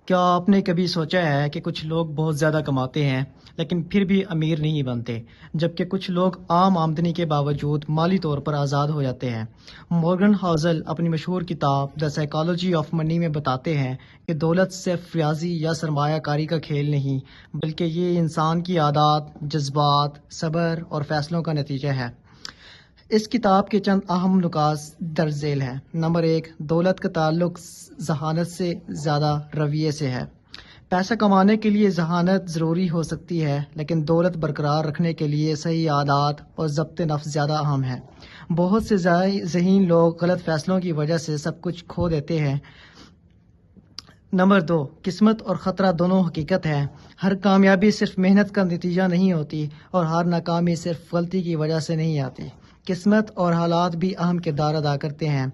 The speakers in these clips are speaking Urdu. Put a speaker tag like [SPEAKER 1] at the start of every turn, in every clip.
[SPEAKER 1] کیا آپ نے کبھی سوچا ہے کہ کچھ لوگ بہت زیادہ کماتے ہیں لیکن پھر بھی امیر نہیں بنتے، جبکہ کچھ لوگ عام آمدنی کے باوجود مالی طور پر آزاد ہو جاتے ہیں؟ مورگن ہاؤزل اپنی مشہور کتاب دی سائیکالوجی آف منی میں بتاتے ہیں کہ دولت صرف ریاضی یا سرمایہ کاری کا کھیل نہیں، بلکہ یہ انسان کی عادات، جذبات، صبر اور فیصلوں کا نتیجہ ہے۔ اس کتاب کے چند اہم نکات درج ذیل ہیں۔ نمبر 1، دولت کا تعلق ذہانت سے زیادہ رویے سے ہے۔ پیسہ کمانے کے لیے ذہانت ضروری ہو سکتی ہے، لیکن دولت برقرار رکھنے کے لیے صحیح عادات اور ضبط نفس زیادہ اہم ہے۔ بہت سے ذہین لوگ غلط فیصلوں کی وجہ سے سب کچھ کھو دیتے ہیں۔ نمبر 2، قسمت اور خطرہ دونوں حقیقت ہے۔ ہر کامیابی صرف محنت کا نتیجہ نہیں ہوتی، اور ہر ناکامی صرف غلطی کی وجہ سے نہیں آتی۔ قسمت اور حالات بھی اہم کردار ادا کرتے ہیں۔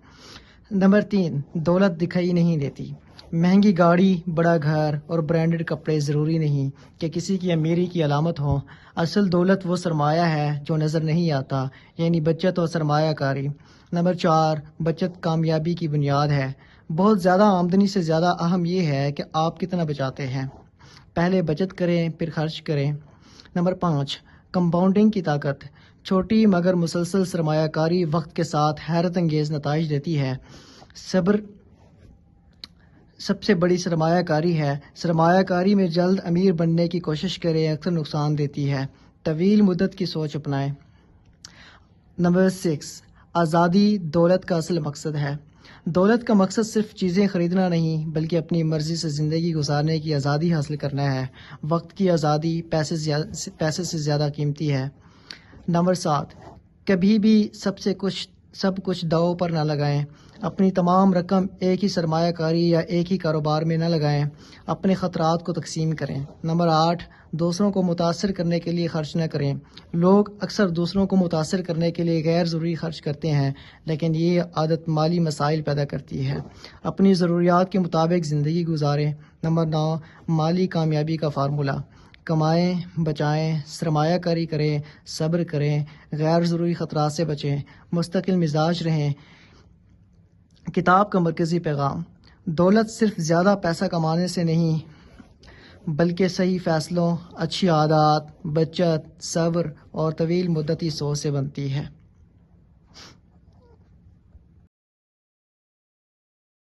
[SPEAKER 1] نمبر 3، دولت دکھائی نہیں دیتی۔ مہنگی گاڑی، بڑا گھر اور برانڈڈ کپڑے ضروری نہیں کہ کسی کی امیری کی علامت ہو۔ اصل دولت وہ سرمایہ ہے جو نظر نہیں آتا، یعنی بچت اور سرمایہ کاری۔ نمبر 4، بچت کامیابی کی بنیاد ہے۔ بہت زیادہ آمدنی سے زیادہ اہم یہ ہے کہ آپ کتنا بچاتے ہیں۔ پہلے بچت کریں پھر خرچ کریں۔ نمبر 5، کمپاؤنڈنگ کی طاقت۔ چھوٹی مگر مسلسل سرمایہ کاری وقت کے ساتھ حیرت انگیز نتائج دیتی ہے۔ صبر سب سے بڑی سرمایہ کاری ہے۔ سرمایہ کاری میں جلد امیر بننے کی کوشش کریں، اکثر نقصان دیتی ہے۔ طویل مدت کی سوچ اپنائیں۔ نمبر 6، آزادی دولت کا اصل مقصد ہے۔ دولت کا مقصد صرف چیزیں خریدنا نہیں، بلکہ اپنی مرضی سے زندگی گزارنے کی آزادی حاصل کرنا ہے۔ وقت کی آزادی پیسے سے زیادہ قیمتی ہے۔ نمبر 7، کبھی بھی سب کچھ داؤ پر نہ لگائیں۔ اپنی تمام رقم ایک ہی سرمایہ کاری یا ایک ہی کاروبار میں نہ لگائیں، اپنے خطرات کو تقسیم کریں۔ نمبر 8، دوسروں کو متاثر کرنے کے لیے خرچ نہ کریں۔ لوگ اکثر دوسروں کو متاثر کرنے کے لیے غیر ضروری خرچ کرتے ہیں، لیکن یہ عادت مالی مسائل پیدا کرتی ہے۔ اپنی ضروریات کے مطابق زندگی گزاریں۔ نمبر 9، مالی کامیابی کا فارمولہ۔ کمائیں، بچائیں، سرمایہ کاری کریں، صبر کریں، غیر ضروری خطرات سے بچیں، مستقل مزاج رہیں۔ کتاب کا مرکزی پیغام: دولت صرف زیادہ پیسہ کمانے سے نہیں، بلکہ صحیح فیصلوں، اچھی عادات، بچت، صبر اور طویل مدتی سوچ سے بنتی ہے۔